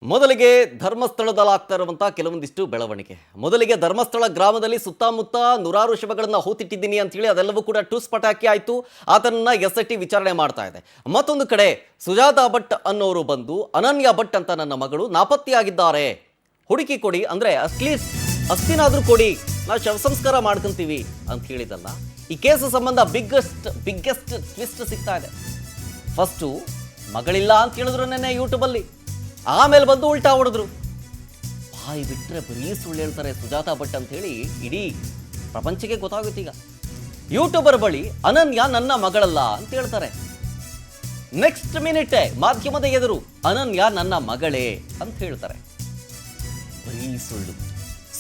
ಮೊದಲಿಗೆ ಧರ್ಮಸ್ಥಳದಲ್ಲಾಗ್ತಾ ಇರುವಂತಹ ಕೆಲವೊಂದಿಷ್ಟು ಬೆಳವಣಿಗೆ. ಮೊದಲಿಗೆ ಧರ್ಮಸ್ಥಳ ಗ್ರಾಮದಲ್ಲಿ ಸುತ್ತಮುತ್ತ ನೂರಾರು ಶವಗಳನ್ನು ಹೂತಿಟ್ಟಿದ್ದೀನಿ ಅಂತ ಹೇಳಿ ಅದೆಲ್ಲವೂ ಕೂಡ ಟೂಸ್ ಪಟಾಕಿ ಆಯಿತು. ಆತನನ್ನ ಎಸ್ಐಟಿ ವಿಚಾರಣೆ ಮಾಡ್ತಾ ಇದೆ. ಮತ್ತೊಂದು ಕಡೆ ಸುಜಾತಾ ಭಟ್ ಅನ್ನೋರು ಬಂದು ಅನನ್ಯ ಭಟ್ ಅಂತ ನನ್ನ ಮಗಳು ನಾಪತ್ತೆಯಾಗಿದ್ದಾರೆ, ಹುಡುಕಿ ಕೊಡಿ, ಅಂದರೆ ಅಟ್ಲೀಸ್ಟ್ ಅಸ್ತಿನಾದ್ರೂ ಕೊಡಿ, ನಾವು ಶವ ಸಂಸ್ಕಾರ ಮಾಡ್ಕೊಂತೀವಿ ಅಂತ ಹೇಳಿದಲ್ಲ. ಈ ಕೇಸ್ ಸಂಬಂಧ ಬಿಗ್ಗೆಸ್ಟ್ ಟ್ವಿಸ್ಟ್ ಸಿಗ್ತಾ ಇದೆ. ಫಸ್ಟು ಮಗಳಿಲ್ಲ ಅಂತ ಹೇಳಿದ್ರು ನೆನ್ನೆ ಯೂಟ್ಯೂಬಲ್ಲಿ, ಆಮೇಲೆ ಬಂದು ಉಲ್ಟಾ ಹೊಡೆದ್ರು. ಬಾಯಿ ಬಿಟ್ಟರೆ ಬರೀ ಸುಳ್ಳು ಹೇಳ್ತಾರೆ ಸುಜಾತಾ ಭಟ್ ಅಂತ ಹೇಳಿ ಇಡೀ ಪ್ರಪಂಚಕ್ಕೆ ಗೊತ್ತಾಗುತ್ತೆ. ಈಗ ಯೂಟ್ಯೂಬರ್ ಬಳಿ ಅನನ್ಯ ನನ್ನ ಮಗಳಲ್ಲ ಅಂತ ಹೇಳ್ತಾರೆ. ನೆಕ್ಸ್ಟ್ ಮಿನಿಟೇ ಮಾಧ್ಯಮದ ಎದುರು ಅನನ್ಯ ನನ್ನ ಮಗಳೇ ಅಂತ ಹೇಳ್ತಾರೆ. ಬರೀ ಸುಳ್ಳು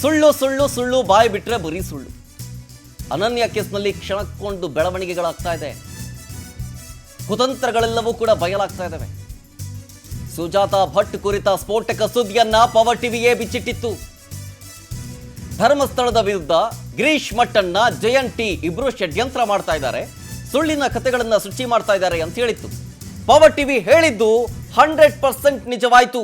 ಸುಳ್ಳು ಸುಳ್ಳು ಸುಳ್ಳು, ಬಾಯಿ ಬಿಟ್ಟರೆ ಬರೀ ಸುಳ್ಳು. ಅನನ್ಯ ಕೇಸ್ನಲ್ಲಿ ಕ್ಷಣಕ್ಕೊಂದು ಬೆಳವಣಿಗೆಗಳಾಗ್ತಾ ಇದೆ. ಕುತಂತ್ರಗಳೆಲ್ಲವೂ ಕೂಡ ಬಯಲಾಗ್ತಾ ಇದ್ದಾವೆ. ಸುಜಾತಾ ಭಟ್ ಕುರಿತ ಸ್ಫೋಟಕ ಸುದ್ದಿಯನ್ನ ಪವರ್ ಟಿವಿಯೇ ಬಿಚ್ಚಿಟ್ಟಿತ್ತು. ಧರ್ಮಸ್ಥಳದ ವಿರುದ್ಧ ಗಿರೀಶ್ ಮಟ್ಟಣ್ಣ, ಜಯಂತಿ ಇಬ್ರು ಷಡ್ಯಂತ್ರ ಮಾಡ್ತಾ ಇದ್ದಾರೆ, ಸುಳ್ಳಿನ ಕಥೆಗಳನ್ನ ಸೃಷ್ಟಿ ಮಾಡ್ತಾ ಇದ್ದಾರೆ ಅಂತ ಹೇಳಿತ್ತು. ಪವರ್ ಟಿವಿ ಹೇಳಿದ್ದು 100% ನಿಜವಾಯಿತು.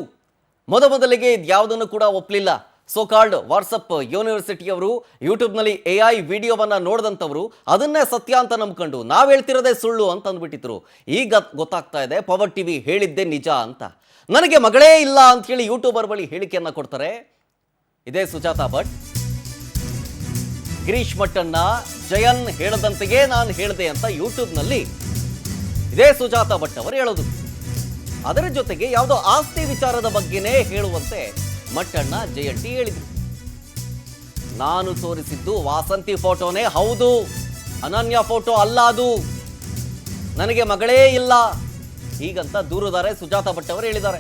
ಮೊದಲಿಗೆ ಇದ್ಯಾವುದನ್ನು ಕೂಡ ಒಪ್ಪಲಿಲ್ಲ. ಸೋಕಾಲ್ಡ್ ವಾಟ್ಸಪ್ ಯೂನಿವರ್ಸಿಟಿಯವರು ಯೂಟ್ಯೂಬ್ನಲ್ಲಿ AI ವಿಡಿಯೋವನ್ನ ನೋಡಿದಂಥವರು ಅದನ್ನೇ ಸತ್ಯ ಅಂತ ನಂಬ್ಕೊಂಡು ನಾವು ಹೇಳ್ತಿರೋದೇ ಸುಳ್ಳು ಅಂತ ಅಂದ್ಬಿಟ್ಟಿದ್ರು. ಈಗ ಗೊತ್ತಾಗ್ತಾ ಇದೆ ಪವರ್ ಟಿವಿ ಹೇಳಿದ್ದೇ ನಿಜ ಅಂತ. ನನಗೆ ಮಗಳೇ ಇಲ್ಲ ಅಂತ ಹೇಳಿ ಯೂಟ್ಯೂಬರ್ ಬಳಿ ಹೇಳಿಕೆಯನ್ನ ಕೊಡ್ತಾರೆ ಇದೇ ಸುಜಾತಾ ಭಟ್. ಗಿರೀಶ್ ಮಟ್ಟಣ್ಣ, ಜಯನ್ ಹೇಳದಂತೆಯೇ ನಾನು ಹೇಳಿದೆ ಅಂತ ಯೂಟ್ಯೂಬ್ನಲ್ಲಿ ಇದೇ ಸುಜಾತಾ ಭಟ್ ಅವರು ಹೇಳೋದು. ಅದರ ಜೊತೆಗೆ ಯಾವುದೋ ಆಸ್ತಿ ವಿಚಾರದ ಬಗ್ಗೆನೇ ಹೇಳುವಂತೆ ಮಟ್ಟಣ್ಣ, ಜಯಂತಿ ಹೇಳಿದ್ರು. ನಾನು ತೋರಿಸಿದ್ದು ವಾಸಂತಿ ಫೋಟೋನೇ ಹೌದು, ಅನನ್ಯ ಫೋಟೋ ಅಲ್ಲ ಅದು, ನನಗೆ ಮಗಳೇ ಇಲ್ಲ ಹೀಗಂತ ದೂರುದಾರೆ ಸುಜಾತಾ ಭಟ್ ಅವರು ಹೇಳಿದ್ದಾರೆ.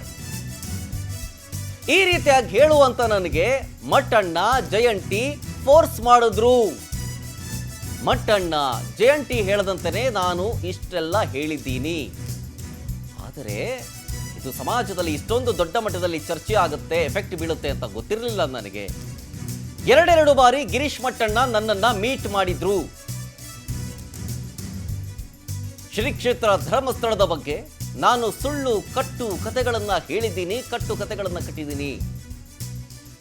ಈ ರೀತಿಯಾಗಿ ಹೇಳುವಂತ ನನಗೆ ಮಟ್ಟಣ್ಣ, ಜಯಂತಿ ಫೋರ್ಸ್ ಮಾಡಿದ್ರು. ಮಟ್ಟಣ್ಣ, ಜಯಂತಿ ಹೇಳದಂತೆಯೇ ನಾನು ಇಷ್ಟೆಲ್ಲ ಹೇಳಿದ್ದೀನಿ. ಆದರೆ ಇದು ಸಮಾಜದಲ್ಲಿ ಇಷ್ಟೊಂದು ದೊಡ್ಡ ಮಟ್ಟದಲ್ಲಿ ಚರ್ಚೆ ಆಗುತ್ತೆ, ಎಫೆಕ್ಟ್ ಬೀಳುತ್ತೆ ಅಂತ ಗೊತ್ತಿರಲಿಲ್ಲ ನನಗೆ. ಎರಡೆರಡು ಬಾರಿ ಗಿರೀಶ್ ಮಟ್ಟಣ್ಣ ನನ್ನನ್ನ ಮೀಟ್ ಮಾಡಿದ್ರು. ಶ್ರೀ ಕ್ಷೇತ್ರ ಧರ್ಮಸ್ಥಳದ ಬಗ್ಗೆ ನಾನು ಸುಳ್ಳು ಕಟ್ಟು ಕಥೆಗಳನ್ನ ಹೇಳಿದ್ದೀನಿ, ಕಟ್ಟು ಕಥೆಗಳನ್ನ ಕಟ್ಟಿದ್ದೀನಿ.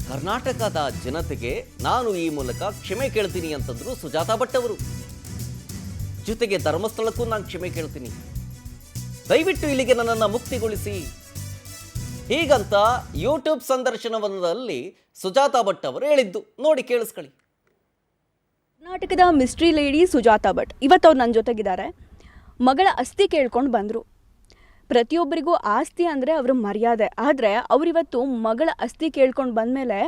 ಕರ್ನಾಟಕದ ಜನತೆಗೆ ನಾನು ಈ ಮೂಲಕ ಕ್ಷಮೆ ಕೇಳ್ತೀನಿ ಅಂತಂದ್ರು ಸುಜಾತಾ ಭಟ್ ಅವರು. ಜೊತೆಗೆ ಧರ್ಮಸ್ಥಳಕ್ಕೂ ನಾನು ಕ್ಷಮೆ ಕೇಳ್ತೀನಿ, ದಯವಿಟ್ಟು ಇಲ್ಲಿಗೆ ನನ್ನನ್ನು ಮುಕ್ತಿಗೊಳಿಸಿ ಹೀಗಂತ ಯೂಟ್ಯೂಬ್ ಸಂದರ್ಶನವೊಂದರಲ್ಲಿ ಸುಜಾತಾ ಭಟ್ ಅವರು ಹೇಳಿದ್ದು. ನೋಡಿ, ಕೇಳಿಸ್ಕೊಳ್ಳಿ. ಕರ್ನಾಟಕದ ಮಿಸ್ಟ್ರಿ ಲೇಡಿ ಸುಜಾತಾ ಭಟ್ ಇವತ್ತು ಅವ್ರು ನನ್ನ ಜೊತೆಗಿದ್ದಾರೆ. ಮಗಳ ಅಸ್ಥಿ ಕೇಳ್ಕೊಂಡು ಬಂದರು. ಪ್ರತಿಯೊಬ್ಬರಿಗೂ ಆಸ್ತಿ ಅಂದರೆ ಅವರ ಮರ್ಯಾದೆ, ಆದರೆ ಅವರಿವತ್ತು ಮಗಳ ಅಸ್ಥಿ ಕೇಳ್ಕೊಂಡು ಬಂದಮೇಲೆ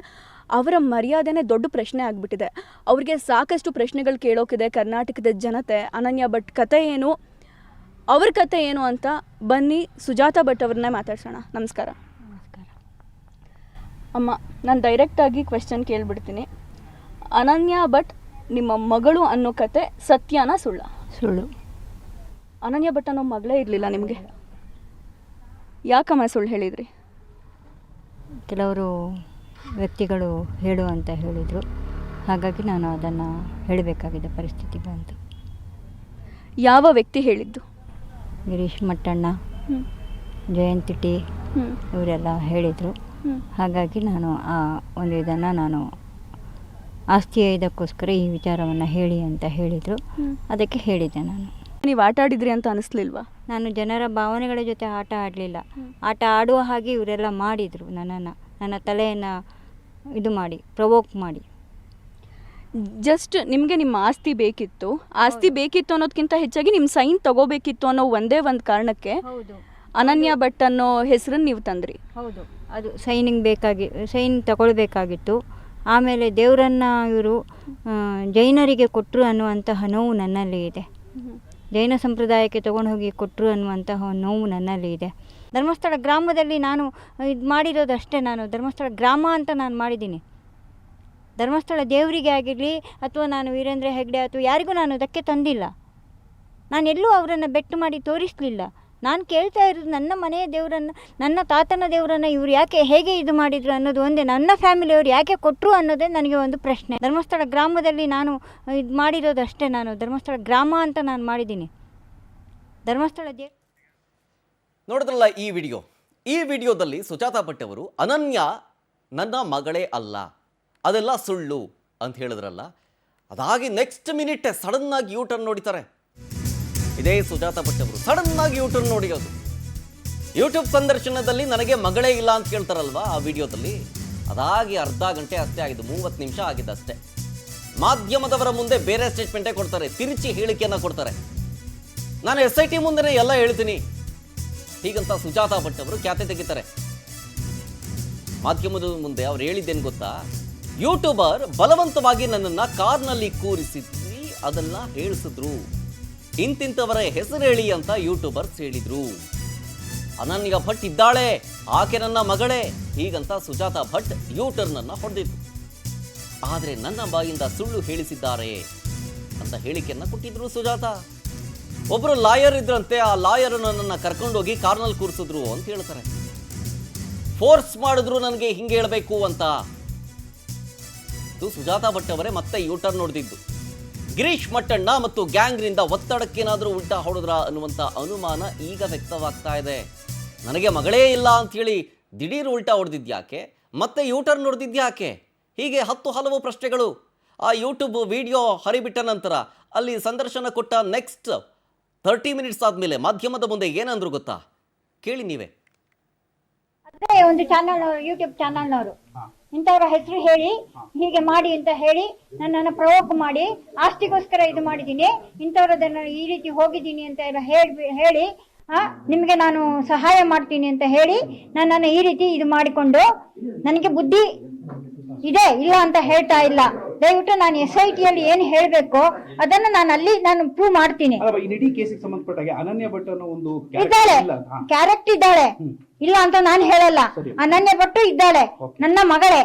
ಅವರ ಮರ್ಯಾದೆನೇ ದೊಡ್ಡ ಪ್ರಶ್ನೆ ಆಗಿಬಿಟ್ಟಿದೆ. ಅವರಿಗೆ ಸಾಕಷ್ಟು ಪ್ರಶ್ನೆಗಳು ಕೇಳೋಕಿದೆ ಕರ್ನಾಟಕದ ಜನತೆ. ಅನನ್ಯ ಭಟ್ ಕತೆ ಏನು, ಅವ್ರ ಕತೆ ಏನು ಅಂತ ಬನ್ನಿ ಸುಜಾತಾ ಭಟ್ ಅವ್ರನ್ನೇ ಮಾತಾಡ್ಸೋಣ. ನಮಸ್ಕಾರ. ನಮಸ್ಕಾರ ಅಮ್ಮ, ನಾನು ಡೈರೆಕ್ಟಾಗಿ ಕ್ವೆಶ್ಚನ್ ಕೇಳಿಬಿಡ್ತೀನಿ. ಅನನ್ಯ ಭಟ್ ನಿಮ್ಮ ಮಗಳು ಅನ್ನೋ ಕತೆ ಸತ್ಯನಾ ಸುಳ್ಳ? ಸುಳ್ಳು. ಅನನ್ಯ ಭಟ್ ಅನ್ನೋ ಮಗಳೇ ಇರಲಿಲ್ಲ ನಿಮಗೆ? ಯಾಕಮ್ಮ ಸುಳ್ಳು ಹೇಳಿದ್ರಿ? ಕೆಲವರು ವ್ಯಕ್ತಿಗಳು ಹೇಳು ಅಂತ ಹೇಳಿದರು, ಹಾಗಾಗಿ ನಾನು ಅದನ್ನು ಹೇಳಬೇಕಾಗಿದ್ದ ಪರಿಸ್ಥಿತಿ ಬಂತು. ಯಾವ ವ್ಯಕ್ತಿ ಹೇಳಿದ್ದು? ಗಿರೀಶ್ ಮಟ್ಟಣ್ಣ, ಜಯಂತಿ ಟಿ ಇವರೆಲ್ಲ ಹೇಳಿದರು. ಹಾಗಾಗಿ ನಾನು ಆ ಒಂದು ಇದನ್ನು ನಾನು ಆಸ್ತಿಯ ಇದಕ್ಕೋಸ್ಕರ ಈ ವಿಚಾರವನ್ನು ಹೇಳಿ ಅಂತ ಹೇಳಿದರು, ಅದಕ್ಕೆ ಹೇಳಿದ್ದೆ. ನಾನು ನೀವು ಆಟ ಆಡಿದ್ರಿ ಅಂತ ಅನಿಸ್ಲಿಲ್ವಾ? ನಾನು ಜನರ ಭಾವನೆಗಳ ಜೊತೆ ಆಟ ಆಡಲಿಲ್ಲ. ಆಟ ಆಡುವ ಹಾಗೆ ಇವರೆಲ್ಲ ಮಾಡಿದರು ನನ್ನನ್ನು, ನನ್ನ ತಲೆಯನ್ನು ಇದು ಮಾಡಿ ಪ್ರವೋಕ್ ಮಾಡಿ. ಜಸ್ಟ್ ನಿಮಗೆ ನಿಮ್ಮ ಆಸ್ತಿ ಬೇಕಿತ್ತು, ಆಸ್ತಿ ಬೇಕಿತ್ತು ಅನ್ನೋದಕ್ಕಿಂತ ಹೆಚ್ಚಾಗಿ ನಿಮ್ಮ ಸೈನ್ ತಗೋಬೇಕಿತ್ತು ಅನ್ನೋ ಒಂದೇ ಒಂದು ಕಾರಣಕ್ಕೆ ಅನನ್ಯ ಭಟ್ ಅನ್ನೋ ಹೆಸರನ್ನು ನೀವು ತಂದ್ರಿ. ಹೌದು, ಅದು ಸೈನ್ ತಗೊಳ್ಬೇಕಾಗಿತ್ತು. ಆಮೇಲೆ ದೇವರನ್ನು ಇವರು ಜೈನರಿಗೆ ಕೊಟ್ಟರು ಅನ್ನುವಂತಹ ನೋವು ನನ್ನಲ್ಲಿ ಇದೆ. ಜೈನ ಸಂಪ್ರದಾಯಕ್ಕೆ ತೊಗೊಂಡು ಹೋಗಿ ಕೊಟ್ಟರು ಅನ್ನುವಂತಹ ನೋವು ನನ್ನಲ್ಲಿ ಇದೆ. ಧರ್ಮಸ್ಥಳ ಗ್ರಾಮದಲ್ಲಿ ನಾನು ಇದು ಮಾಡಿರೋದಷ್ಟೇ. ನಾನು ಧರ್ಮಸ್ಥಳ ಗ್ರಾಮ ಅಂತ ನಾನು ಮಾಡಿದ್ದೀನಿ. ಧರ್ಮಸ್ಥಳ ದೇವರಿಗೆ ಆಗಿರಲಿ ಅಥವಾ ನಾನು ವೀರೇಂದ್ರ ಹೆಗ್ಡೆ ಅಥವಾ ಯಾರಿಗೂ ನಾನು ಧಕ್ಕೆ ತಂದಿಲ್ಲ. ನಾನು ಎಲ್ಲೂ ಅವರನ್ನು ಬೆಟ್ಟು ಮಾಡಿ ತೋರಿಸಲಿಲ್ಲ. ನಾನು ಕೇಳ್ತಾ ಇರೋದು ನನ್ನ ಮನೆಯ ದೇವರನ್ನು, ನನ್ನ ತಾತನ ದೇವರನ್ನು ಇವರು ಯಾಕೆ ಹೇಗೆ ಇದು ಮಾಡಿದರು ಅನ್ನೋದು ಒಂದೇ. ನನ್ನ ಫ್ಯಾಮಿಲಿಯವರು ಯಾಕೆ ಕೊಟ್ಟರು ಅನ್ನೋದೇ ನನಗೆ ಒಂದು ಪ್ರಶ್ನೆ. ಧರ್ಮಸ್ಥಳ ಗ್ರಾಮದಲ್ಲಿ ನಾನು ಇದು ಮಾಡಿರೋದಷ್ಟೇ. ನಾನು ಧರ್ಮಸ್ಥಳ ಗ್ರಾಮ ಅಂತ ನಾನು ಮಾಡಿದ್ದೀನಿ. ಧರ್ಮಸ್ಥಳ ನೋಡಿದ್ರಲ್ಲ ಈ ವಿಡಿಯೋ. ಈ ವಿಡಿಯೋದಲ್ಲಿ ಸುಜಾತಾ ಭಟ್ ಅವರು ಅನನ್ಯ ನನ್ನ ಮಗಳೇ ಅಲ್ಲ, ಅದೆಲ್ಲ ಸುಳ್ಳು ಅಂತ ಹೇಳಿದ್ರಲ್ಲ, ಅದಾಗಿ ನೆಕ್ಸ್ಟ್ ಮಿನಿಟ್ ಸಡನ್ ಆಗಿ ಯೂಟರ್ನ್ ನೋಡಿತಾರೆ. ಇದೇ ಸುಜಾತಾ ಭಟ್ ಅವರು ಸಡನ್ ಆಗಿ ಯೂಟರ್ನ್ ನೋಡಿರೋದು. ಯೂಟ್ಯೂಬ್ ಸಂದರ್ಶನದಲ್ಲಿ ನನಗೆ ಮಗಳೇ ಇಲ್ಲ ಅಂತ ಕೇಳ್ತಾರಲ್ವಾ ಆ ವಿಡಿಯೋದಲ್ಲಿ, ಅದಾಗಿ ಅರ್ಧ ಗಂಟೆ ಅಷ್ಟೇ ಆಗಿದ್ದು, 30 ನಿಮಿಷ ಆಗಿದ್ದಷ್ಟೇ. ಮಾಧ್ಯಮದವರ ಮುಂದೆ ಬೇರೆ ಸ್ಟೇಟ್ಮೆಂಟೇ ಕೊಡ್ತಾರೆ, ತಿರುಚಿ ಹೇಳಿಕೆಯನ್ನು ಕೊಡ್ತಾರೆ. ನಾನು SIT ಮುಂದೆನೇ ಎಲ್ಲ ಹೇಳ್ತೀನಿ ಹೀಗಂತ ಸುಜಾತಾ ಭಟ್ ಅವರು ಖ್ಯಾತೆ ತೆಗಿತಾರೆ. ಮಾಧ್ಯಮದ ಮುಂದೆ ಅವ್ರು ಹೇಳಿದ್ದೇನು ಗೊತ್ತಾ, ಯೂಟ್ಯೂಬರ್ ಬಲವಂತವಾಗಿ ನನ್ನನ್ನು ಕಾರ್ನಲ್ಲಿ ಕೂರಿಸಿದ್ವಿ, ಅದನ್ನ ಹೇಳಿಸಿದ್ರು, ಇಂತಿಂತವರ ಹೆಸರು ಹೇಳಿ ಅಂತ ಯೂಟ್ಯೂಬರ್ಸ್ ಹೇಳಿದ್ರು. ಅನನ್ಯ ಭಟ್ ಇದ್ದಾಳೆ, ಆಕೆ ನನ್ನ ಮಗಳೇ, ಹೀಗಂತ ಸುಜಾತಾ ಭಟ್ ಯೂಟರ್ನ್ ಅನ್ನ ಹೊಡೆದಿದ್ರು. ಆದರೆ ನನ್ನ ಬಾಯಿಂದ ಸುಳ್ಳು ಹೇಳಿಸಿದ್ದಾರೆ ಅಂತ ಹೇಳಿಕೆಯನ್ನ ಕೊಟ್ಟಿದ್ರು ಸುಜಾತಾ. ಒಬ್ರು ಲಾಯರ್ ಇದ್ರಂತೆ, ಆ ಲಾಯರ್ ನನ್ನನ್ನು ಕರ್ಕೊಂಡೋಗಿ ಕಾರ್ನಲ್ಲಿ ಕೂರಿಸಿದ್ರು ಅಂತ ಹೇಳ್ತಾರೆ. ಫೋರ್ಸ್ ಮಾಡಿದ್ರು ನನಗೆ ಹಿಂಗೆ ಹೇಳಬೇಕು ಅಂತ. ಇದು ಸುಜಾತಾ ಭಟ್ ಅವರೇ ಮತ್ತೆ ಯೂಟರ್ನ್ ನೋಡ್ದಿದ್ದು. ಗಿರೀಶ್ ಮಟ್ಟಣ್ಣ ಮತ್ತು ಗ್ಯಾಂಗ್ನಿಂದ ಒತ್ತಡಕ್ಕೇನಾದರೂ ಉಲ್ಟಾ ಹೊಡೆದ್ರ ಅನ್ನುವಂಥ ಅನುಮಾನ ಈಗ ವ್ಯಕ್ತವಾಗ್ತಾ ಇದೆ. ನನಗೆ ಮಗಳೇ ಇಲ್ಲ ಅಂಥೇಳಿ ದಿಢೀರ್ ಉಲ್ಟಾ ಹೊಡೆದಿದ್ಯಾಕೆ, ಮತ್ತೆ ಯೂಟರ್ನ್ ನೋಡ್ದಿದ್ಯಾಕೆ, ಹೀಗೆ ಹಲವು ಪ್ರಶ್ನೆಗಳು. ಆ ಯೂಟ್ಯೂಬ್ ವಿಡಿಯೋ ಹರಿಬಿಟ್ಟ ನಂತರ ಅಲ್ಲಿ ಸಂದರ್ಶನ ಕೊಟ್ಟ ನೆಕ್ಸ್ಟ್ 30 ಮಿನಿಟ್ಸ್ ಆದಮೇಲೆ ಮಾಧ್ಯಮದ ಮುಂದೆ ಏನಂದ್ರು ಗೊತ್ತಾ, ಕೇಳಿ ನೀವೇ. ಅದೇ ಒಂದು ಚಾನಲ್, ಯೂಟ್ಯೂಬ್ ಚಾನಲ್ನವರು ಇಂಥವ್ರ ಹೆಸರು ಹೇಳಿ ಹೀಗೆ ಮಾಡಿ ಅಂತ ಹೇಳಿ ನನ್ನನ್ನು ಪ್ರವೋಕ್ ಮಾಡಿ ಆಸ್ತಿಗೋಸ್ಕರ ಇದು ಮಾಡಿದ್ದೀನಿ, ಇಂಥವ್ರದನ್ನ ಈ ರೀತಿ ಹೋಗಿದ್ದೀನಿ ಅಂತ ಎಲ್ಲ ಹೇಳಿ ನಿಮಗೆ ನಾನು ಸಹಾಯ ಮಾಡ್ತೀನಿ ಅಂತ ಹೇಳಿ ನನ್ನನ್ನು ಈ ರೀತಿ ಇದು ಮಾಡಿಕೊಂಡು, ನನಗೆ ಬುದ್ಧಿ ಇದೆ ಇಲ್ಲ ಅಂತ ಹೇಳ್ತಾ ಇಲ್ಲ. ದಯವಿಟ್ಟು ನಾನು SIT ಯಲ್ಲಿ ಏನು ಹೇಳಬೇಕು ಅದನ್ನ ನಾನು ಪ್ರೂವ್ ಮಾಡ್ತೀನಿ. ಇಡೀ ಕೇಸಿಗೆ ಸಂಬಂಧಪಟ್ಟಾಗೆ ಅನನ್ಯ ಭಟ್ ಅನ್ನೋ ಒಂದು ಇದ್ದಾಳೆ, ಕ್ಯಾರೆಕ್ಟರ್ ಇದ್ದಾಳೆ, ಇಲ್ಲ ಅಂತ ನಾನು ಹೇಳಲ್ಲ. ಅನನ್ಯ ಭಟ್ ಇದ್ದಾಳೆ, ನನ್ನ ಮಗಳೇ,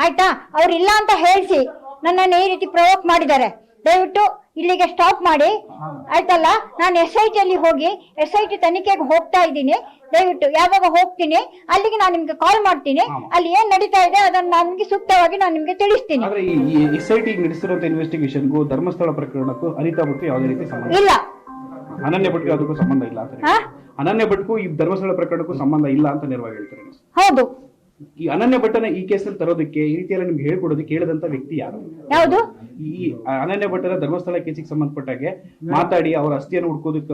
ಆಯ್ತಾ? ಅವ್ರು ಇಲ್ಲ ಅಂತ ಹೇಳಿಸಿ ನನ್ನನ್ನು ಈ ರೀತಿ ಪ್ರವೋಕ್ ಮಾಡಿದ್ದಾರೆ. ದಯವಿಟ್ಟು ಇಲ್ಲಿಗೆ ಸ್ಟಾಪ್ ಮಾಡಿ, ಆಯ್ತಲ್ಲ? ನಾನು SIT ಯಲ್ಲಿ ಹೋಗಿ SIT ತನಿಖೆಗೆ ಹೋಗ್ತಾ ಇದ್ದೀನಿ. ದಯವಿಟ್ಟು ಯಾವಾಗ ಹೋಗ್ತೀನಿ ಅಲ್ಲಿಗೆ ನಾನು ನಿಮ್ಗೆ ಕಾಲ್ ಮಾಡ್ತೀನಿ. ಅಲ್ಲಿ ಏನ್ ನಡೀತಾ ಇದೆ ಅದನ್ನ ನನ್ಗೆ ಸೂಕ್ತವಾಗಿ ನಾನು ನಿಮ್ಗೆ ತಿಳಿಸ್ತೀನಿ. ಆದ್ರೆ ಈ SIT ನಡೆಸಿರುವಂತ ಇನ್ವೆಸ್ಟಿಗೇಷನ್ಗೂ ಧರ್ಮಸ್ಥಳ ಪ್ರಕರಣಕ್ಕೂ ಅನಿತಾ ಭಟ್ ಯಾವುದೇ ರೀತಿ ಸಂಬಂಧ ಇಲ್ಲ, ಅನನ್ಯ ಭಟ್ಗೆ ಅದಕ್ಕೂ ಸಂಬಂಧ ಇಲ್ಲ ಅಂತ. ಅನನ್ಯ ಭಟ್ಗೂ ಈ ಧರ್ಮಸ್ಥಳ ಪ್ರಕರಣಕ್ಕೂ ಸಂಬಂಧ ಇಲ್ಲ ಅಂತ ನೇರವಾಗಿ ಹೇಳ್ತಾರೆ. ಹೌದು. ಈ ಅನನ್ಯ ಭಟ್ಟನ ಈ ಕೇಸಲ್ಲಿ ತರೋದಕ್ಕೆ, ಈ ರೀತಿಯೆಲ್ಲ ನಿಮ್ಗೆ ಹೇಳ್ಕೊಡೋದಕ್ಕೆ ಕೇಳಿದಂತ ವ್ಯಕ್ತಿ ಯಾರು? ಯಾವುದು? ಈ ಅನನ್ಯ ಭಟ್ಟನ ಧರ್ಮಸ್ಥಳ ಕೇಸಿಗೆ ಸಂಬಂಧಪಟ್ಟಾಗೆ ಮಾತಾಡಿ ಅವರ ಅಸ್ಥಿಯನ್ನು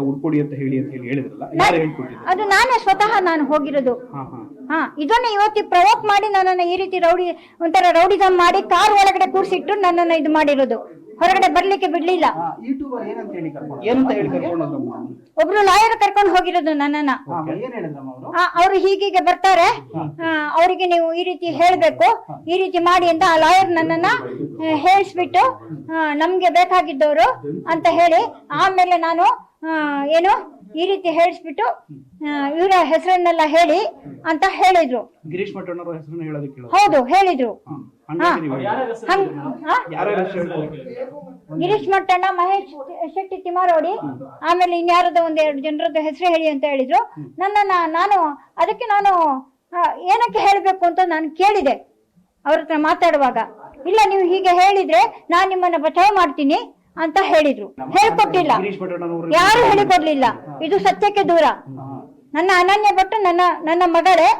ಹುಡ್ಕೊಡಿ ಅಂತ ಹೇಳಿ ಹೇಳಿದ್ರಲ್ಲ, ಯಾರು ಹೇಳ್ಕೊಟ್ಟಿದ್ರು? ಅದು ನಾನೇ ಸ್ವತಃ ನಾನು ಹೋಗಿರೋದು. ಇದನ್ನ ಇವತ್ತು ಪ್ರವೋಕ್ ಮಾಡಿ ನನ್ನನ್ನ ಈ ರೀತಿ ಒಂಥರ ರೌಡಿಸಮ್ ಮಾಡಿ ಕಾರ್ ಒಳಗಡೆ ಕೂರಿಸಿಟ್ಟು ನನ್ನನ್ನ ಇದು ಮಾಡಿರೋದು, ಹೊರಗಡೆ ಬರ್ಲಿಕ್ಕೆ ಬಿಡ್ಲಿಲ್ಲ. ಏನಂತ ಹೇಳಿ ಕರ್ಕೊಂಡು ಒಬ್ರು ಲಾಯರ್ ಕರ್ಕೊಂಡು ಹೋಗಿರೋದು ನನ್ನನ್ನ. ಅವ್ರು ಹೀಗೀಗೆ ಬರ್ತಾರೆ, ಅವರಿಗೆ ನೀವು ಈ ರೀತಿ ಹೇಳ್ಬೇಕು, ಈ ರೀತಿ ಮಾಡಿ ಅಂತ ಆ ಲಾಯರ್ ನನ್ನನ್ನ ಹೇಳಿಸ್ಬಿಟ್ಟು ನಮ್ಗೆ ಬೇಕಾಗಿದ್ದವರು ಅಂತ ಹೇಳಿ, ಆಮೇಲೆ ನಾನು ಏನು ಈ ರೀತಿ ಹೇಳಿಸ್ಬಿಟ್ಟು ಇವರ ಹೆಸರನ್ನೆಲ್ಲ ಹೇಳಿ ಅಂತ ಹೇಳಿದ್ರು. ಗಿರೀಶ್ ಮಟ್ಟಣ್ಣವ್ರ ಹೆಸರನ್ನ ಹೇಳೋದಕ್ಕೆ ಹೌದು ಹೇಳಿದ್ರು. ಗಿರೀಶ್ ಮಟ್ಟಣ್ಣ, ಮಹೇಶ್ ಶೆಟ್ಟಿ ತಿಮಾರೋಡಿ, ಆಮೇಲೆ ಇನ್ಯಾರದ 1-2 ಜನರದ್ದು ಹೆಸರು ಹೇಳಿ ಅಂತ ಹೇಳಿದ್ರು. ನಾನು ಅದಕ್ಕೆ ಏನಕ್ಕೆ ಹೇಳಬೇಕು ಅಂತ ನಾನು ಕೇಳಿದೆ ಅವ್ರ ಹತ್ರ ಮಾತಾಡುವಾಗ. ಇಲ್ಲ, ನೀವು ಹೀಗೆ ಹೇಳಿದ್ರೆ ನಾನು ನಿಮ್ಮನ್ನ ಬಚಾವ್ ಮಾಡ್ತೀನಿ ಅಂತ ಹೇಳಿದ್ರು. ಹೇಳ್ಕೊಟ್ಟಿಲ್ಲ, ಯಾರು ಹೇಳಿಕೊಡ್ಲಿಲ್ಲ. ಇದು ಸತ್ಯಕ್ಕೆ ದೂರ. ನನ್ನ ಅನನ್ಯ ಭಟ್ ನನ್ನ ಮಗಳೇ,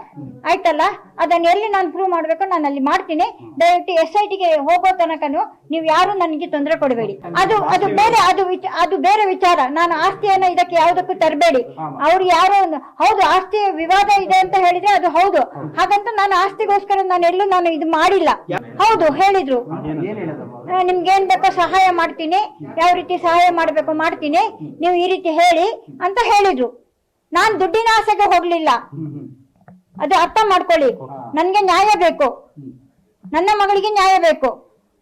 ಆಯ್ತಲ್ಲ? ಅದನ್ನ ಎಲ್ಲಿ ನಾನು ಪ್ರೂವ್ ಮಾಡ್ಬೇಕು ನಾನು ಅಲ್ಲಿ ಮಾಡ್ತೀನಿ. ದಯವಿಟ್ಟು SIT ಗೆ ಹೋಗೋ ತನಕನು ನೀವು ಯಾರು ನನಗೆ ತೊಂದರೆ ಕೊಡಬೇಡಿ. ಅದು ಬೇರೆ ವಿಚಾರ. ನಾನು ಆಸ್ತಿಯನ್ನ ಇದಕ್ಕೆ ಯಾವುದಕ್ಕೂ ತರಬೇಡಿ. ಅವ್ರು ಯಾರೋ ಹೌದು ಆಸ್ತಿ ವಿವಾದ ಇದೆ ಅಂತ ಹೇಳಿದ್ರೆ ಅದು ಹೌದು, ಹಾಗಂತ ನಾನು ಆಸ್ತಿಗೋಸ್ಕರ ನಾನು ಇದು ಮಾಡಿಲ್ಲ. ಹೌದು ಹೇಳಿದ್ರು, ನಿಮ್ಗೇನ್ ಬೇಕೋ ಸಹಾಯ ಮಾಡ್ತೀನಿ, ಯಾವ ರೀತಿ ಸಹಾಯ ಮಾಡ್ಬೇಕು ಮಾಡ್ತೀನಿ, ನೀವು ಈ ರೀತಿ ಹೇಳಿ ಅಂತ ಹೇಳಿದ್ರು. ನಾನ್ ದುಡ್ಡಿನ ಆಸೆಗೆ ಹೋಗ್ಲಿಲ್ಲ, ಅದು ಅರ್ಥ ಮಾಡ್ಕೊಳ್ಳಿ. ನನ್ಗೆ ನ್ಯಾಯ ಬೇಕು, ನನ್ನ ಮಗಳಿಗೆ ನ್ಯಾಯ ಬೇಕು,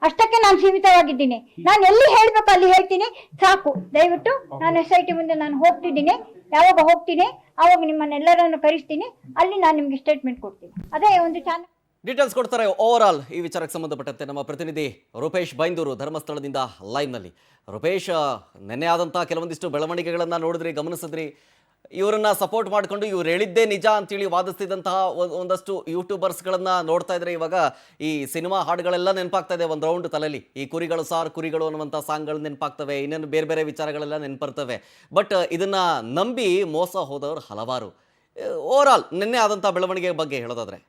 ಅಷ್ಟಕ್ಕೆ ನಾನು ಸೀಮಿತವಾಗಿದ್ದೀನಿ. ನಾನು ಎಲ್ಲಿ ಹೇಳ್ಬೇಕು ಅಲ್ಲಿ ಹೇಳ್ತೀನಿ, ಸಾಕು. ದಯವಿಟ್ಟು ನಾನು SIT ಮುಂದೆ ನಾನು ಹೋಗ್ತಿದ್ದೀನಿ, ಯಾವಾಗ ಹೋಗ್ತೀನಿ ಆವಾಗ ನಿಮ್ಮನ್ನೆಲ್ಲರನ್ನು ಕರೆಸ್ತೀನಿ, ಅಲ್ಲಿ ನಾನು ನಿಮ್ಗೆ ಸ್ಟೇಟ್ಮೆಂಟ್ ಕೊಡ್ತೀನಿ. ಅದೇ ಒಂದು ಚಾನಲ್ ಡೀಟೇಲ್ಸ್ ಕೊಡ್ತಾರೆ ಓವರ್ ಆಲ್ ಈ ವಿಚಾರಕ್ಕೆ ಸಂಬಂಧಪಟ್ಟಂತೆ ನಮ್ಮ ಪ್ರತಿನಿಧಿ ರೂಪೇಶ್ ಬೈಂದೂರು ಧರ್ಮಸ್ಥಳದಿಂದ ಲೈವ್ನಲ್ಲಿ. ರೂಪೇಶ್, ನೆನ್ನೆ ಆದಂಥ ಕೆಲವೊಂದಿಷ್ಟು ಬೆಳವಣಿಗೆಗಳನ್ನು ನೋಡಿದ್ರಿ, ಗಮನಿಸಿದ್ರಿ. ಇವರನ್ನ ಸಪೋರ್ಟ್ ಮಾಡಿಕೊಂಡು ಇವ್ರು ಹೇಳಿದ್ದೇ ನಿಜ ಅಂತೇಳಿ ವಾದಿಸ್ತಿದ್ದಂತಹ ಒಂದಷ್ಟು ಯೂಟ್ಯೂಬರ್ಸ್ಗಳನ್ನು ನೋಡ್ತಾ ಇದ್ರೆ ಇವಾಗ ಈ ಸಿನಿಮಾ ಹಾಡುಗಳೆಲ್ಲ ನೆನಪಾಗ್ತಾ ಇದೆ ಒಂದು ರೌಂಡ್ ತಲೆಯಲ್ಲಿ. ಈ ಕುರಿಗಳು ಸಾರ್ ಕುರಿಗಳು ಅನ್ನುವಂಥ ಸಾಂಗ್ಗಳು ನೆನಪಾಗ್ತವೆ, ಇನ್ನೇನು ಬೇರೆ ಬೇರೆ ವಿಚಾರಗಳೆಲ್ಲ ನೆನಪರ್ತವೆ. ಬಟ್ ಇದನ್ನ ನಂಬಿ ಮೋಸ ಹೋದವರು ಹಲವಾರು. ಓವರ್ ಆಲ್ ನಿನ್ನೆ ಆದಂಥ ಬೆಳವಣಿಗೆ ಬಗ್ಗೆ ಹೇಳೋದಾದ್ರೆ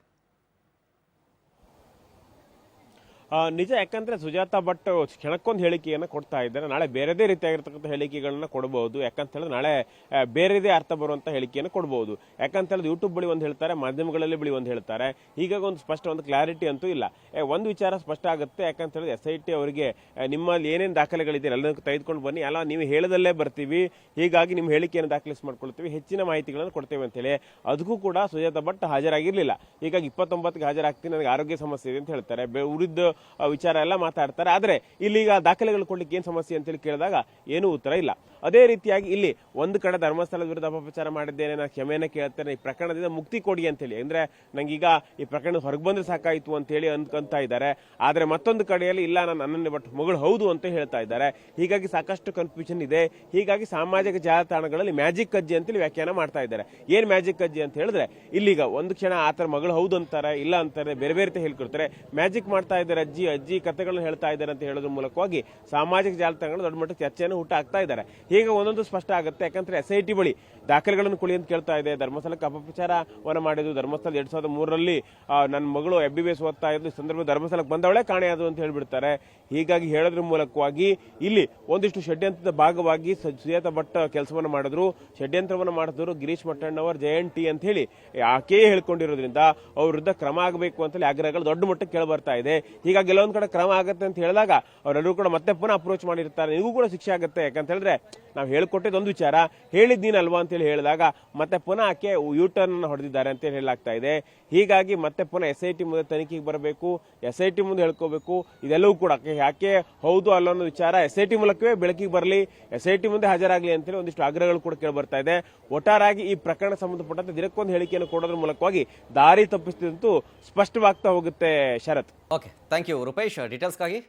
ನಿಜ. ಯಾಕಂದ್ರೆ ಸುಜಾತಾ ಭಟ್ ಕ್ಷಣಕ್ಕೊಂದು ಹೇಳಿಕೆಯನ್ನು ಕೊಡ್ತಾ ಇದ್ದಾರೆ. ನಾಳೆ ಬೇರೆದೇ ರೀತಿಯಾಗಿರ್ತಕ್ಕಂಥ ಹೇಳಿಕೆಗಳನ್ನ ಕೊಡಬಹುದು. ಯಾಕಂತ ಹೇಳಿದ್ರೆ ನಾಳೆ ಬೇರೆದೇ ಅರ್ಥ ಬರುವಂತ ಹೇಳಿಕೆಯನ್ನು ಕೊಡಬಹುದು. ಯಾಕಂತ ಹೇಳಿದ್ರೆ ಯೂಟ್ಯೂಬ್ ಬಳಿ ಒಂದು ಹೇಳ್ತಾರೆ, ಮಾಧ್ಯಮಗಳಲ್ಲಿ ಬಳಿ ಒಂದು ಹೇಳ್ತಾರೆ. ಹೀಗಾಗಿ ಒಂದು ಸ್ಪಷ್ಟ ಒಂದು ಕ್ಲಾರಿಟಿ ಅಂತೂ ಇಲ್ಲ. ಒಂದು ವಿಚಾರ ಸ್ಪಷ್ಟ ಆಗುತ್ತೆ. ಯಾಕಂತ ಹೇಳಿದ್ರೆ SIT ಅವರಿಗೆ ನಿಮ್ಮಲ್ಲಿ ಏನೇನು ದಾಖಲೆಗಳಿದೆ ಎಲ್ಲದಕ್ಕೂ ತೆಗೆದುಕೊಂಡು ಬನ್ನಿ, ಅಲ್ಲ ನೀವು ಹೇಳದಲ್ಲೇ ಬರ್ತೀವಿ, ಹೀಗಾಗಿ ನಿಮ್ಮ ಹೇಳಿಕೆಯನ್ನು ದಾಖಲಿಸಿ ಮಾಡ್ಕೊಳ್ತೀವಿ, ಹೆಚ್ಚಿನ ಮಾಹಿತಿಗಳನ್ನು ಕೊಡ್ತೇವೆ ಅಂತೇಳಿ ಅದಕ್ಕೂ ಕೂಡ ಸುಜಾತಾ ಭಟ್ ಹಾಜರಾಗಿರ್ಲಿಲ್ಲ. ಹೀಗಾಗಿ 29ಕ್ಕೆ ಹಾಜರಾಗ್ತೀನಿ, ನನಗೆ ಆರೋಗ್ಯ ಸಮಸ್ಯೆ ಇದೆ ಅಂತ ಹೇಳ್ತಾರೆ. ಉಳಿದ ವಿಚಾರ ಎಲ್ಲ ಮಾತಾಡ್ತಾರೆ. ಆದ್ರೆ ಇಲ್ಲಿಗ ದಾಖಲೆಗಳು ಕೊಡ್ಲಿಕ್ಕೆ ಏನ್ ಸಮಸ್ಯೆ ಅಂತೇಳಿ ಕೇಳಿದಾಗ ಏನೂ ಉತ್ತರ ಇಲ್ಲ. ಅದೇ ರೀತಿಯಾಗಿ ಇಲ್ಲಿ ಒಂದು ಕಡೆ ಧರ್ಮಸ್ಥಳದ ವಿರುದ್ಧ ಅಪಪ್ರಚಾರ ಮಾಡಿದ್ದೇನೆ, ನಾನು ಕ್ಷಮೆಯನ್ನ ಕೇಳ್ತೇನೆ, ಈ ಪ್ರಕರಣದಿಂದ ಮುಕ್ತಿ ಕೊಡಿ ಅಂತೇಳಿ, ಅಂದ್ರೆ ನಂಗೀಗ ಈ ಪ್ರಕರಣ ಹೊರಗೆ ಬಂದ್ರೆ ಸಾಕಾಯ್ತು ಅಂತೇಳಿ ಅನ್ಕೊಂತ ಇದ್ದಾರೆ. ಆದ್ರೆ ಮತ್ತೊಂದು ಕಡೆಯಲ್ಲಿ ಇಲ್ಲ, ನಾನು ಅನನ್ಯ ಭಟ್ ಮಗಳು ಹೌದು ಅಂತ ಹೇಳ್ತಾ ಇದ್ದಾರೆ. ಹೀಗಾಗಿ ಸಾಕಷ್ಟು ಕನ್ಫ್ಯೂಷನ್ ಇದೆ. ಹೀಗಾಗಿ ಸಾಮಾಜಿಕ ಜಾಲತಾಣಗಳಲ್ಲಿ ಮ್ಯಾಜಿಕ್ ಅಜ್ಜಿ ಅಂತೇಳಿ ವ್ಯಾಖ್ಯಾನ ಮಾಡ್ತಾ ಇದ್ದಾರೆ. ಏನ್ ಮ್ಯಾಜಿಕ್ ಅಜ್ಜಿ ಅಂತ ಹೇಳಿದ್ರೆ ಇಲ್ಲಿಗ ಒಂದು ಕ್ಷಣ ಆತರ ಮಗಳು ಹೌದು ಅಂತಾರೆ, ಇಲ್ಲ ಅಂತಾರೆ, ಬೇರೆ ಬೇರೆ ಹೇಳ್ಕೊಡ್ತಾರೆ. ಮ್ಯಾಜಿಕ್ ಮಾಡ್ತಾ ಇದ್ದಾರೆ, ಅಜ್ಜಿ ಕಥೆಗಳನ್ನ ಹೇಳ್ತಾ ಇದ್ದಾರೆ ಅಂತ ಹೇಳೋದ್ರ ಮೂಲಕವಾಗಿ ಸಾಮಾಜಿಕ ಜಾಲತಾಣಗಳು ದೊಡ್ಡ ಮಟ್ಟದ ಚರ್ಚೆಯನ್ನು ಹುಟ್ಟು ಹಾಕ್ತಾ ಇದ್ದಾರೆ. ಹೀಗೆ ಒಂದೊಂದು ಸ್ಪಷ್ಟ ಆಗುತ್ತೆ. ಯಾಕಂದ್ರೆ SIT ಬಳಿ ದಾಖಲೆಗಳನ್ನು ಕೊಡಿ ಅಂತ ಕೇಳ್ತಾ ಇದೆ. ಧರ್ಮಸ್ಥಳಕ್ಕೆ ಅಪಪ್ರಚಾರವನ್ನು ಮಾಡಿದ್ದು, ಧರ್ಮಸ್ಥಳ 2003ರಲ್ಲಿ ನನ್ನ ಮಗಳು MBBS ಓದ್ತಾ ಇದ್ದು ಸಂದರ್ಭ ಧರ್ಮಸ್ಥಳಕ್ಕೆ ಬಂದವಳೆ ಕಾಣೆಯಾದು ಅಂತ ಹೇಳ್ಬಿಡ್ತಾರೆ. ಹೀಗಾಗಿ ಹೇಳೋದ್ರ ಮೂಲಕವಾಗಿ ಇಲ್ಲಿ ಒಂದಿಷ್ಟು ಷಡ್ಯಂತ್ರದ ಭಾಗವಾಗಿ ಸುಜಾತಾ ಭಟ್ ಕೆಲಸವನ್ನು ಮಾಡಿದ್ರು. ಷಡ್ಯಂತ್ರವನ್ನು ಮಾಡಿದ್ರು ಗಿರೀಶ್ ಮಟ್ಟಣ್ಣವರ್ ಜಯಂತಿ ಅಂತ ಹೇಳಿ ಆಕೆಯೇ ಹೇಳ್ಕೊಂಡಿರೋದ್ರಿಂದ ಅವ್ರ ವಿರುದ್ಧ ಕ್ರಮ ಆಗಬೇಕು ಅಂತೇಳಿ ಆಗ್ರಹಗಳು ದೊಡ್ಡ ಮಟ್ಟಕ್ಕೆ ಕೇಳಿ ಬರ್ತಾ ಇದೆ. ಹೀಗಾಗಿ ಎಲ್ಲೊಂದ್ ಕಡೆ ಕ್ರಮ ಆಗುತ್ತೆ ಅಂತ ಹೇಳಿದಾಗ ಅವರೆಲ್ಲರೂ ಕೂಡ ಮತ್ತೆ ಪುನಃ ಅಪ್ರೋಚ್ ಮಾಡಿರ್ತಾರೆ, ನಿಮಗೂ ಕೂಡ ಶಿಕ್ಷೆ ಆಗುತ್ತೆ. ಯಾಕಂತ ಹೇಳಿದ್ರೆ ನಾವು ಹೇಳ್ಕೊಟ್ಟಿದ್ದು ಒಂದು ವಿಚಾರ, ಹೇಳಿದ್ ನೀನ್ ಅಲ್ವಾ ಅಂತೇಳಿ ಹೇಳಿದಾಗ ಮತ್ತೆ ಪುನಃ ಆಕೆ ಯೂಟರ್ನ್ ಹೊಡೆದಿದ್ದಾರೆ ಅಂತ ಹೇಳಲಾಗ್ತಾ ಇದೆ. ಹೀಗಾಗಿ ಮತ್ತೆ ಪುನಃ SIT ಮುಂದೆ ತನಿಖೆಗೆ ಬರಬೇಕು, SIT ಮುಂದೆ ಹೇಳ್ಕೋಬೇಕು. ಇದೆಲ್ಲವೂ ಕೂಡ ಯಾಕೆ ಹೌದು ಅಲ್ಲ ಅನ್ನೋ ವಿಚಾರ SIT ಮೂಲಕವೇ ಬೆಳಕಿಗೆ ಬರಲಿ, SIT ಮುಂದೆ ಹಾಜರಾಗಲಿ ಅಂತೇಳಿ ಒಂದಿಷ್ಟು ಆಗ್ರಹಗಳು ಕೂಡ ಕೇಳಿ ಬರ್ತಾ ಇದೆ. ಒಟ್ಟಾರಾಗಿ ಈ ಪ್ರಕರಣ ಸಂಬಂಧಪಟ್ಟಂತೆ ದಿನಕ್ಕೊಂದು ಹೇಳಿಕೆಯನ್ನು ಕೊಡೋದ್ರ ಮೂಲಕವಾಗಿ ದಾರಿ ತಪ್ಪಿಸಿದಂತೂ ಸ್ಪಷ್ಟವಾಗ್ತಾ ಹೋಗುತ್ತೆ. Sharath. Okay, thank you Rupesh ಡೀಟೇಲ್ಸ್ಗಾಗಿ.